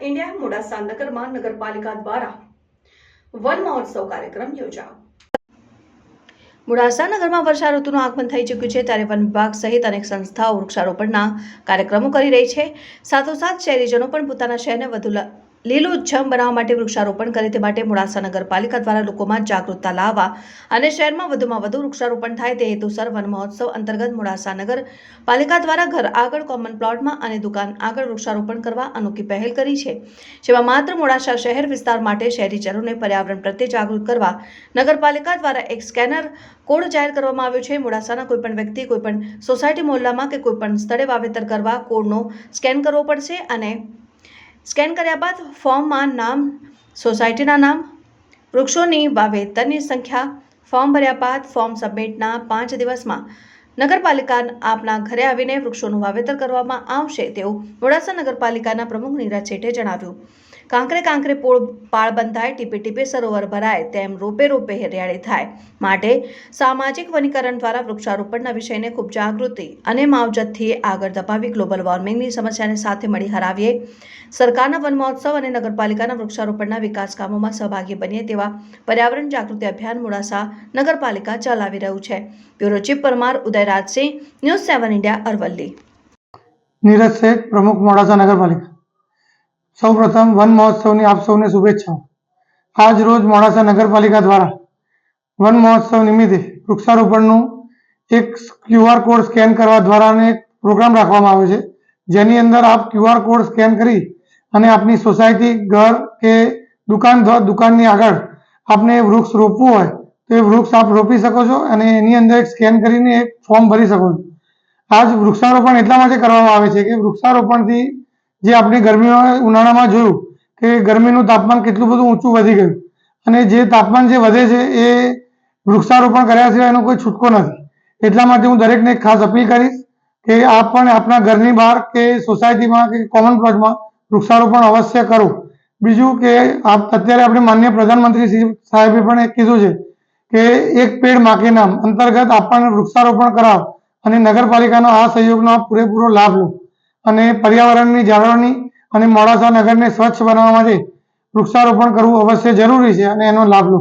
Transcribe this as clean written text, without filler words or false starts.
India Modasa नगरमा नगरपालिका द्वारा वन महोत्सव कार्यक्रम योजायो। મોડાસા નગરમાં વર્ષા ઋતુનું આગમન થઈ ચૂક્યું છે, ત્યારે વન વિભાગ સહિત અનેક સંસ્થાઓ વૃક્ષારોપણના કાર્યક્રમો કરી રહી છે। સાથોસાથ શહેરીજનો પણ પોતાના શહેરને વધુ લીલુંછમ બનાવવા માટે વૃક્ષારોપણ કરે તે માટે મોડાસા નગરપાલિકા દ્વારા લોકોમાં જાગૃતતા લાવવા અને શહેરમાં વધુમાં વધુ વૃક્ષારોપણ થાય તે હેતુસર વન મહોત્સવ અંતર્ગત મોડાસા નગરપાલિકા દ્વારા ઘર આગળ, કોમન પ્લોટમાં અને દુકાન આગળ વૃક્ષારોપણ કરવા અનોખી પહેલ કરી છે, જેમાં માત્ર મોડાસા શહેર વિસ્તાર માટે શહેરીજનોને પર્યાવરણ પ્રત્યે જાગૃત કરવા નગરપાલિકા દ્વારા એક સ્કેનર કોડ જાહેર કરવામાં આવ્યો છે। મોડાસાના કોઈપણ વ્યક્તિ કોઈપણ સોસાયટી મોહલ્લામાં કે કોઈપણ સ્થળે વાવેતર કરવા કોડનો સ્કેન કરવો પડશે અને સ્કેન કર્યા બાદ ફોર્મમાં નામ, સોસાયટીના નામ, વૃક્ષોની વાવેતરની સંખ્યા, ફોર્મ ભર્યા બાદ ફોર્મ સબમિટના 5 દિવસમાં નગરપાલિકા આપના ઘરે આવીને વૃક્ષોનું વાવેતર કરવામાં આવશે તેવું મોડાસા નગરપાલિકાના પ્રમુખ નીરજ શેઠે જણાવ્યું। કાંકરે કાંકરે પાળ બંધાય, ટીપે ટીપે સરોવર ભરાય, તેમ રોપે રોપે હરિયાળી થાય માટે સામાજિક વનીકરણ દ્વારા વૃક્ષારોપણના વિષયને ખૂબ જાગૃતિ અને માવજતથી આગળ ધપાવી ગ્લોબલ વોર્મિંગની સમસ્યાને સાથે મળી હરાવીએ। સરકારના વન મહોત્સવ અને નગરપાલિકાના વૃક્ષારોપણના વિકાસ કામોમાં સહભાગી બનીએ તેવા પર્યાવરણ જાગૃતિ અભિયાન મોડાસા નગરપાલિકા ચલાવી રહ્યું છે। Bureau chief Parmar Udayrajsinh, news 7 India, Aravalli. Neeraj શેઠ, પ્રમુખ મોડાસા નગરપાલિકા। સૌપ્રથમ વન મહોત્સવની આપ સૌને શુભેચ્છાઓ। આજ રોજ મોડાસા નગરપાલિકા દ્વારા વન મહોત્સવ નિમિત્તે વૃક્ષારોપણનું એક QR કોડ સ્કેન કરવા દ્વારા એક પ્રોગ્રામ રાખવામાં આવ્યો છે, જેની અંદર આપ QR કોડ સ્કેન કરી અને આપની સોસાયટી, ઘર કે દુકાનની આગળ આપને વૃક્ષ રોપવું હોય તો એ વૃક્ષ આપ રોપી શકો છો અને એની અંદર એક સ્કેન કરીને એક ફોર્મ ભરી શકો છો। આજ વૃક્ષારોપણ એટલા માટે કરવામાં આવે છે કે વૃક્ષારોપણથી જે આપણે ગરમીમાં ઉનાળામાં જોયું કે ગરમીનું તાપમાન કેટલું બધું ઊંચું વધી ગયું અને જે તાપમાન જે વધે છે એ વૃક્ષારોપણ કર્યા સિવાય એનો કોઈ છૂટકો નથી। એટલા માટે હું દરેકને ખાસ અપીલ કરીશ કે આપ પણ આપના ઘરની બહાર કે સોસાયટીમાં કે કોમન પ્લોટમાં વૃક્ષારોપણ અવશ્ય કરો। બીજું કે અત્યારે આપણે માનનીય પ્રધાનમંત્રી સાહેબે પણ એક કીધું છે કે એક પેડ માં કે નામ અંતર્ગત આપણને વૃક્ષારોપણ કરાવો અને નગરપાલિકાનો આ સહયોગનો પૂરેપૂરો લાભ લો અને પર્યાવરણની જાળવણી અને મોડાસા નગરને સ્વચ્છ બનાવવા માટે વૃક્ષારોપણ કરવું અવશ્ય જરૂરી છે અને એનો લાભ લો।